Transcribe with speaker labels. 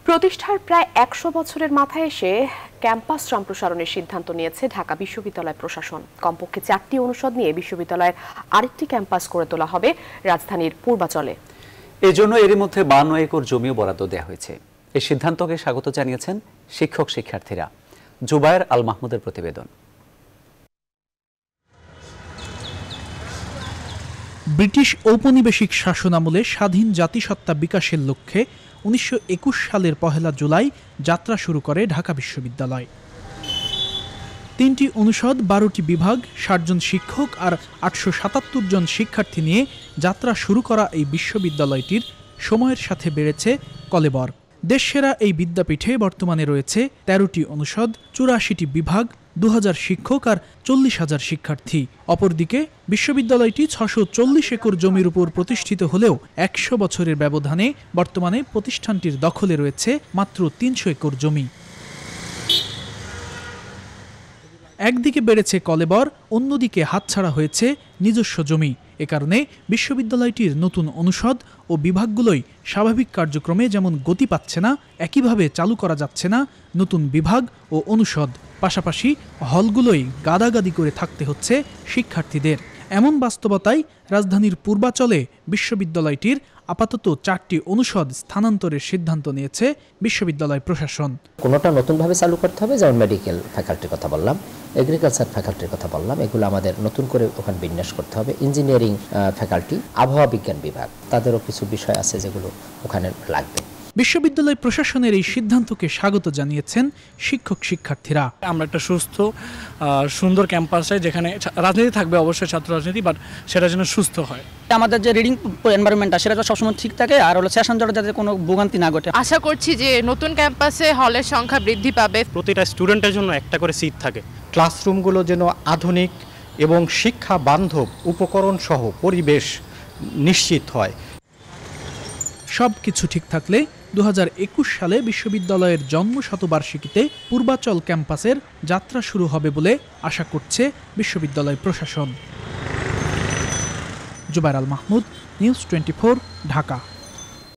Speaker 1: প্রতিষ্ঠার প্রায় ১০০ বছরের মাথায় এসে ক্যাম্পাস সম্প্রসারণের সিদ্ধান্ত নিয়েছে ঢাকা বিশ্ববিদ্যালয় প্রশাসন। কমপক্ষে ৪টি অনুষদ নিয়ে বিশ্ববিদ্যালয়ের আরেকটি ক্যাম্পাস করে তোলা হবে রাজধানীর পূর্বাচলে।
Speaker 2: এজন্য এরই মধ্যে ৫২ একর জমিও বরাদ্দ দেওয়া হয়েছে। এই সিদ্ধান্তকে স্বাগত জানিয়েছেন শিক্ষক শিক্ষার্থীরা। জুবায়ের আল মাহমুদের প্রতিবেদন।
Speaker 3: ব্রিটিশ ঔপনিবেশিক শাসনামলে স্বাধীন জাতিসত্তা বিকাশের লক্ষ্যে ১৯২১ সালের ১ জুলাই যাত্রা শুরু করে ঢাকা বিশ্ববিদ্যালয়। ৩টি অনুষদ, ১২টি বিভাগ, ৬০ জন শিক্ষক আর ৮৭৭ জন শিক্ষার্থী নিয়ে যাত্রা শুরু করা এই বিশ্ববিদ্যালয়টির সময়ের সাথে বেড়েছে কলেবর। দেশসেরা এই বিদ্যাপীঠে বর্তমানে রয়েছে ১৩টি অনুষদ, ৮৪টি বিভাগ, ২০০০ শিক্ষক আর ৪০,০০০ শিক্ষার্থী। অপরদিকে বিশ্ববিদ্যালয়টি ৬৪০ একর জমির উপর প্রতিষ্ঠিত হলেও ১০০ বছরের ব্যবধানে বর্তমানে প্রতিষ্ঠানটির দখলে রয়েছে মাত্র ৩০০ একর জমি। একদিকে বেড়েছে কলেবর, অন্যদিকে হাতছাড়া হয়েছে নিজস্ব জমি। এ কারণে বিশ্ববিদ্যালয়টির নতুন অনুষদ ও বিভাগগুলোই স্বাভাবিক কার্যক্রমে যেমন গতি পাচ্ছে না, একইভাবে চালু করা যাচ্ছে না নতুন বিভাগ ও অনুষদ। পাশাপাশি হলগুলোই গাদাগাদি করে থাকতে হচ্ছে শিক্ষার্থীদের। এমন বাস্তবতায় রাজধানীর পূর্বাচলে বিশ্ববিদ্যালয়টির আপাতত ৪টি অনুষদ স্থানান্তরের সিদ্ধান্ত নিয়েছে বিশ্ববিদ্যালয় প্রশাসন।
Speaker 4: কোনোটা নতুনভাবে চালু করতে হবে, যেমন মেডিকেল ফ্যাকাল্টির কথা বললাম, এগ্রিকালচার ফ্যাকাল্টির কথা বললাম, এগুলো আমাদের নতুন করে ওখানে বিন্যাস করতে হবে। ইঞ্জিনিয়ারিং ফ্যাকাল্টি, আবহাওয়া বিজ্ঞান বিভাগ, তাদেরও কিছু বিষয় আছে যেগুলো ওখানে লাগবে।
Speaker 3: বিশ্ববিদ্যালয় প্রশাসনের এই সিদ্ধান্তকে স্বাগত জানিয়েছেন শিক্ষক শিক্ষার্থীরা।
Speaker 5: আমরা একটা সুস্থ সুন্দর ক্যাম্পাস চাই, যেখানে রাজনীতি থাকবে, অবশ্যই ছাত্র রাজনীতি, বাট সেটা যেন সুস্থ হয়।
Speaker 6: আমাদের যে রিডিং এনভায়রনমেন্টটা সেটা সবসময় ঠিক থাকে, আর হলো সেশন জটে যাতে কোনো ভোগান্তি না ঘটে।
Speaker 7: আশা করছি যে নতুন ক্যাম্পাসে হলের সংখ্যা বৃদ্ধি পাবে,
Speaker 8: প্রতিটা স্টুডেন্টের জন্য একটা করে সিট থাকে,
Speaker 9: ক্লাসরুমগুলো যেন আধুনিক এবং শিক্ষা বান্ধব উপকরণ সহ পরিবেশ নিশ্চিত হয়।
Speaker 3: সব কিছু ঠিক থাকলে ২০২১ সালে বিশ্ববিদ্যালয়ের জন্ম শতবার্ষিকীতে পূর্বাচল ক্যাম্পাসের যাত্রা শুরু হবে বলে আশা করছে বিশ্ববিদ্যালয় প্রশাসন। জুবায়ের আল মাহমুদ, নিউজ 24, ঢাকা।